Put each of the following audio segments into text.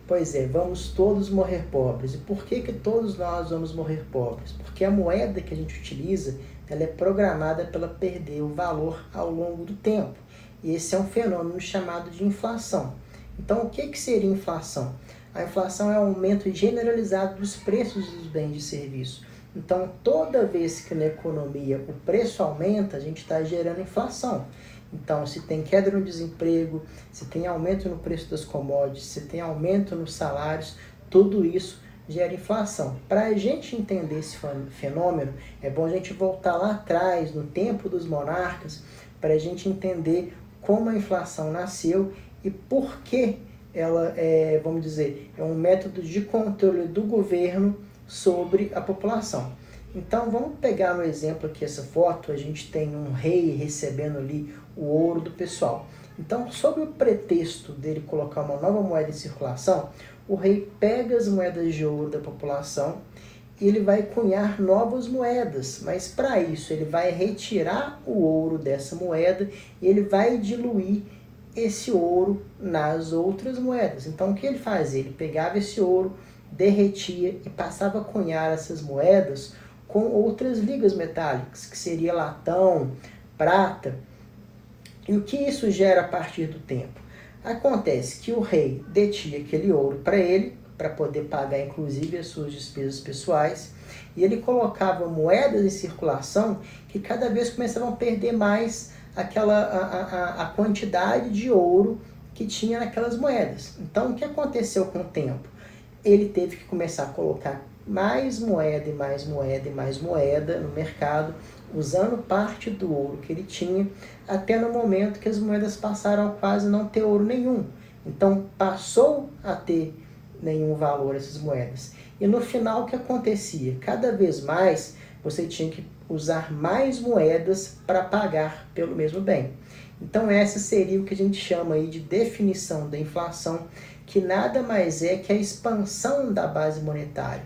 Pois é, vamos todos morrer pobres. E por que todos nós vamos morrer pobres? Porque a moeda que a gente utiliza, ela é programada para ela perder o valor ao longo do tempo. E esse é um fenômeno chamado de inflação. Então, o que seria inflação? A inflação é o aumento generalizado dos preços dos bens e serviços. Então, toda vez que na economia o preço aumenta, a gente está gerando inflação. Então, se tem queda no desemprego, se tem aumento no preço das commodities, se tem aumento nos salários, tudo isso gera inflação. Para a gente entender esse fenômeno, é bom a gente voltar lá atrás, no tempo dos monarcas, para a gente entender como a inflação nasceu e por que ela vamos dizer, é um método de controle do governo sobre a população. Então, vamos pegar no exemplo aqui essa foto, a gente tem um rei recebendo ali o ouro do pessoal. Então, sob o pretexto dele colocar uma nova moeda em circulação, o rei pega as moedas de ouro da população e ele vai cunhar novas moedas, mas para isso ele vai retirar o ouro dessa moeda e ele vai diluir esse ouro nas outras moedas. Então, o que ele fazia? Ele pegava esse ouro, derretia e passava a cunhar essas moedas com outras ligas metálicas, que seria latão, prata. E o que isso gera a partir do tempo? Acontece que o rei detinha aquele ouro para ele, para poder pagar inclusive as suas despesas pessoais, e ele colocava moedas em circulação que cada vez começavam a perder mais a quantidade de ouro que tinha naquelas moedas. Então, o que aconteceu com o tempo? Ele teve que começar a colocar mais moeda e mais moeda e mais moeda no mercado, usando parte do ouro que ele tinha, até no momento que as moedas passaram a quase não ter ouro nenhum. Então, passou a ter nenhum valor essas moedas. E no final, o que acontecia? Cada vez mais, você tinha que usar mais moedas para pagar pelo mesmo bem. Então, essa seria o que a gente chama aí de definição da inflação, que nada mais é que a expansão da base monetária.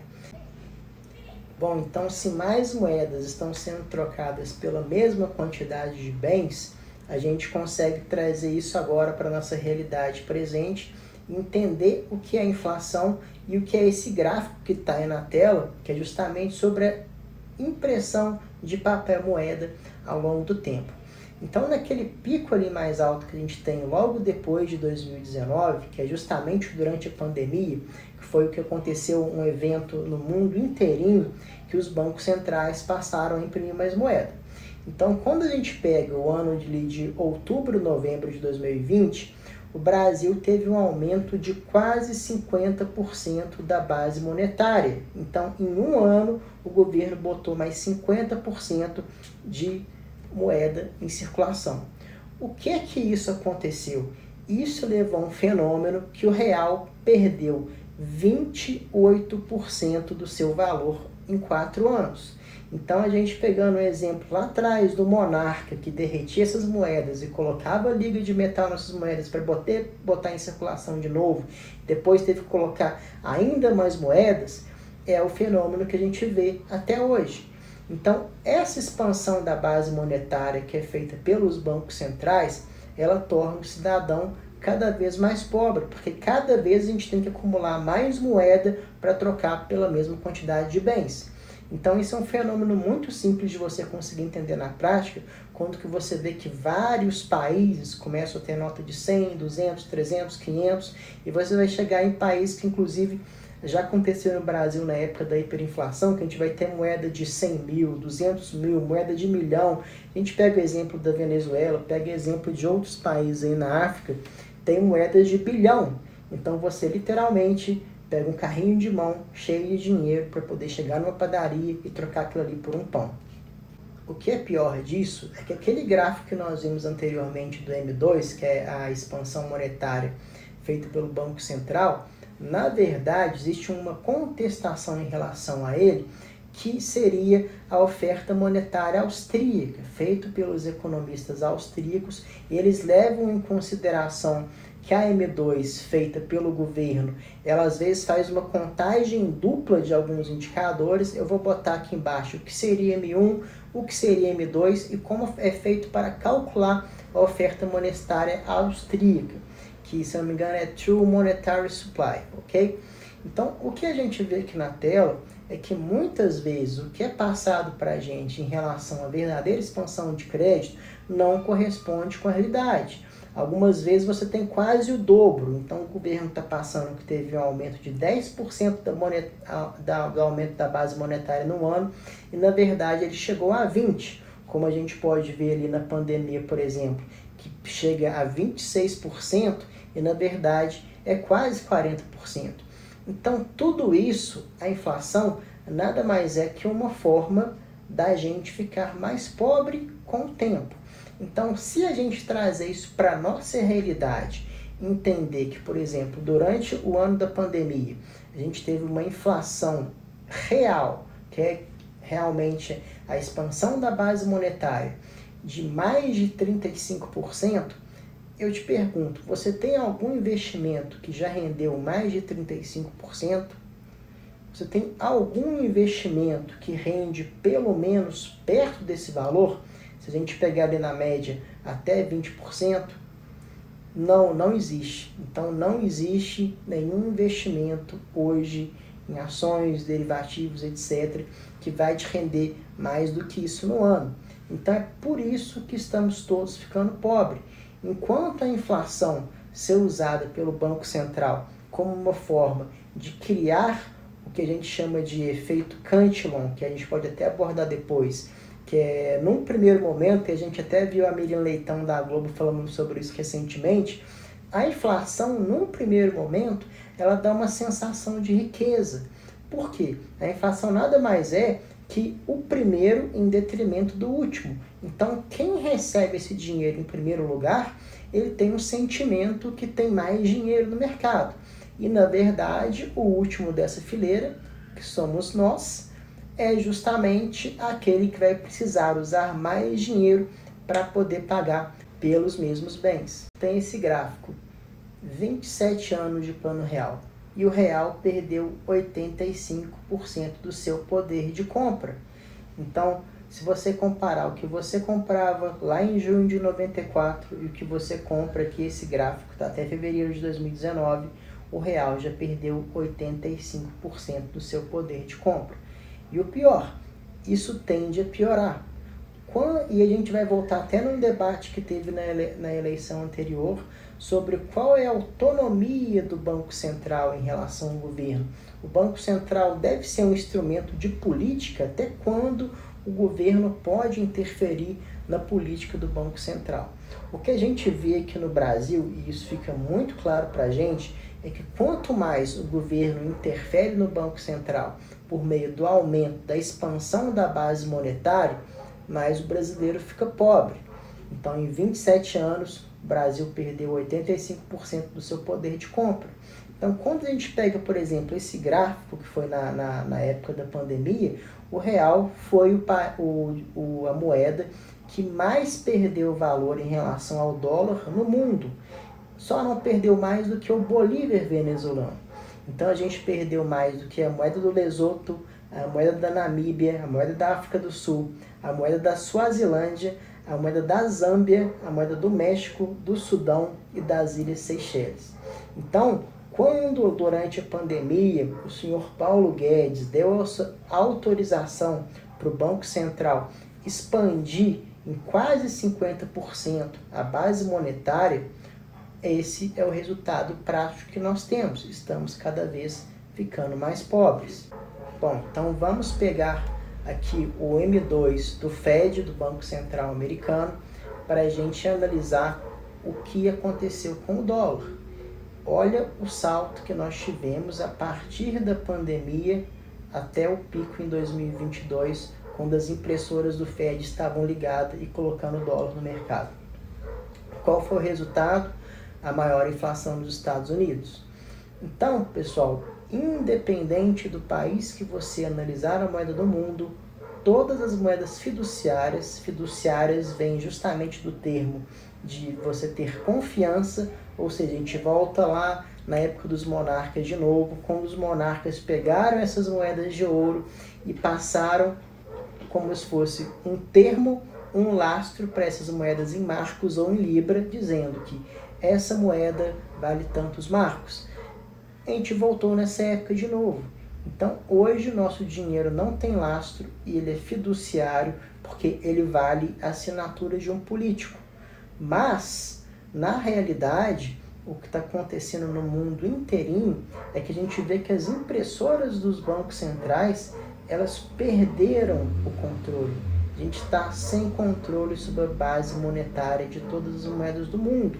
Bom, então se mais moedas estão sendo trocadas pela mesma quantidade de bens, a gente consegue trazer isso agora para a nossa realidade presente, entender o que é inflação e o que é esse gráfico que está aí na tela, que é justamente sobre a impressão de papel moeda ao longo do tempo. Então, naquele pico ali mais alto que a gente tem logo depois de 2019, que é justamente durante a pandemia, que foi o que aconteceu, um evento no mundo inteirinho, que os bancos centrais passaram a imprimir mais moeda. Então, quando a gente pega o ano de outubro, novembro de 2020, o Brasil teve um aumento de quase 50% da base monetária. Então, em um ano, o governo botou mais 50% de moeda em circulação. O que é que isso aconteceu? Isso levou a um fenômeno que o real perdeu 28% do seu valor em 4 anos. Então, a gente pegando o exemplo lá atrás do monarca que derretia essas moedas e colocava liga de metal nessas moedas para botar em circulação de novo, depois teve que colocar ainda mais moedas, é o fenômeno que a gente vê até hoje. Então, essa expansão da base monetária que é feita pelos bancos centrais, ela torna o cidadão cada vez mais pobre, porque cada vez a gente tem que acumular mais moeda para trocar pela mesma quantidade de bens. Então, isso é um fenômeno muito simples de você conseguir entender na prática, quando que você vê que vários países começam a ter nota de 100, 200, 300, 500, e você vai chegar em países que, inclusive, já aconteceu no Brasil na época da hiperinflação, que a gente vai ter moeda de 100 mil, 200 mil, moeda de milhão. A gente pega o exemplo da Venezuela, pega o exemplo de outros países aí na África, tem moedas de bilhão. Então, você literalmente pega um carrinho de mão cheio de dinheiro para poder chegar numa padaria e trocar aquilo ali por um pão. O que é pior disso é que aquele gráfico que nós vimos anteriormente do M2, que é a expansão monetária feita pelo Banco Central, na verdade existe uma contestação em relação a ele, que seria a oferta monetária austríaca, feita pelos economistas austríacos. Eles levam em consideração que a M2, feita pelo governo, ela às vezes faz uma contagem dupla de alguns indicadores. Eu vou botar aqui embaixo o que seria M1, o que seria M2 e como é feito para calcular a oferta monetária austríaca, que, se não me engano, é True Monetary Supply, ok? Então, o que a gente vê aqui na tela é que muitas vezes o que é passado para a gente em relação à verdadeira expansão de crédito não corresponde com a realidade. Algumas vezes você tem quase o dobro. Então, o governo está passando que teve um aumento de 10% do aumento da base monetária no ano, e na verdade ele chegou a 20%, como a gente pode ver ali na pandemia, por exemplo, que chega a 26%, e na verdade é quase 40%. Então, tudo isso, a inflação, nada mais é que uma forma da gente ficar mais pobre com o tempo. Então, se a gente trazer isso para a nossa realidade, entender que, por exemplo, durante o ano da pandemia, a gente teve uma inflação real, que é realmente a expansão da base monetária, de mais de 35%, eu te pergunto, você tem algum investimento que já rendeu mais de 35%? Você tem algum investimento que rende pelo menos perto desse valor? Se a gente pegar ali na média até 20%, não existe. Então não existe nenhum investimento hoje em ações, derivativos, etc., que vai te render mais do que isso no ano. Então é por isso que estamos todos ficando pobres. Enquanto a inflação ser usada pelo Banco Central como uma forma de criar o que a gente chama de efeito Cantillon, que a gente pode até abordar depois, que é, num primeiro momento, e a gente até viu a Miriam Leitão da Globo falando sobre isso recentemente, a inflação, num primeiro momento, ela dá uma sensação de riqueza. Por quê? A inflação nada mais é que o primeiro em detrimento do último. Então, quem recebe esse dinheiro em primeiro lugar, ele tem um sentimento que tem mais dinheiro no mercado. E, na verdade, o último dessa fileira, que somos nós, é justamente aquele que vai precisar usar mais dinheiro para poder pagar pelos mesmos bens. Tem esse gráfico, 27 anos de plano real. E o real perdeu 85% do seu poder de compra. Então, se você comparar o que você comprava lá em junho de 94 e o que você compra aqui, esse gráfico está até fevereiro de 2019, o real já perdeu 85% do seu poder de compra. E o pior, isso tende a piorar. E a gente vai voltar até num debate que teve na eleição anterior sobre qual é a autonomia do Banco Central em relação ao governo. O Banco Central deve ser um instrumento de política até quando o governo pode interferir na política do Banco Central. O que a gente vê aqui no Brasil, e isso fica muito claro para a gente, é que quanto mais o governo interfere no Banco Central por meio do aumento da expansão da base monetária, mais o brasileiro fica pobre. Então, em 27 anos, o Brasil perdeu 85% do seu poder de compra. Então, quando a gente pega, por exemplo, esse gráfico que foi na época da pandemia, o real foi a moeda que mais perdeu valor em relação ao dólar no mundo. Só não perdeu mais do que o bolívar venezuelano. Então, a gente perdeu mais do que a moeda do Lesoto, a moeda da Namíbia, a moeda da África do Sul, a moeda da Suazilândia, a moeda da Zâmbia, a moeda do México, do Sudão e das Ilhas Seychelles. Então, quando durante a pandemia o senhor Paulo Guedes deu a autorização para o Banco Central expandir em quase 50% a base monetária, esse é o resultado prático que nós temos. Estamos cada vez ficando mais pobres. Bom, então vamos pegar aqui o M2 do Fed, do Banco Central Americano, para a gente analisar o que aconteceu com o dólar. Olha o salto que nós tivemos a partir da pandemia até o pico em 2022, quando as impressoras do Fed estavam ligadas e colocando dólar no mercado. Qual foi o resultado? A maior inflação dos Estados Unidos. Então, pessoal, independente do país que você analisar a moeda do mundo, todas as moedas fiduciárias vêm justamente do termo de você ter confiança, ou seja, a gente volta lá na época dos monarcas de novo, quando os monarcas pegaram essas moedas de ouro e passaram como se fosse um termo, um lastro para essas moedas em marcos ou em libra, dizendo que essa moeda vale tantos marcos. A gente voltou nessa época de novo. Então, hoje o nosso dinheiro não tem lastro e ele é fiduciário porque ele vale a assinatura de um político. Mas, na realidade, o que está acontecendo no mundo inteirinho é que a gente vê que as impressoras dos bancos centrais, elas perderam o controle. A gente está sem controle sobre a base monetária de todas as moedas do mundo.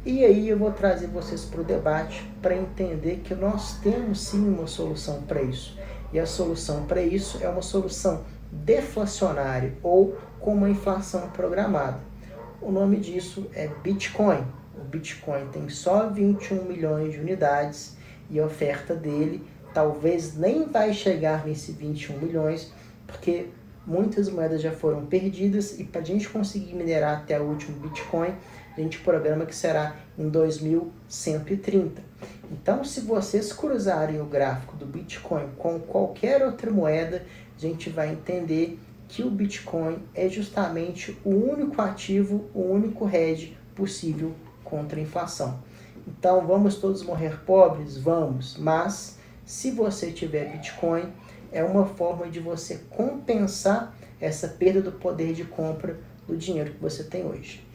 E aí eu vou trazer vocês para o debate para entender que nós temos sim uma solução para isso. E a solução para isso é uma solução deflacionária ou com uma inflação programada. O nome disso é Bitcoin. O Bitcoin tem só 21 milhões de unidades e a oferta dele talvez nem vai chegar nesse 21 milhões, porque muitas moedas já foram perdidas e para a gente conseguir minerar até o último Bitcoin, a gente programa que será em 2130. Então, se vocês cruzarem o gráfico do Bitcoin com qualquer outra moeda, a gente vai entender que o Bitcoin é justamente o único ativo, o único hedge possível contra a inflação. Então, vamos todos morrer pobres? Vamos, mas se você tiver Bitcoin, é uma forma de você compensar essa perda do poder de compra do dinheiro que você tem hoje.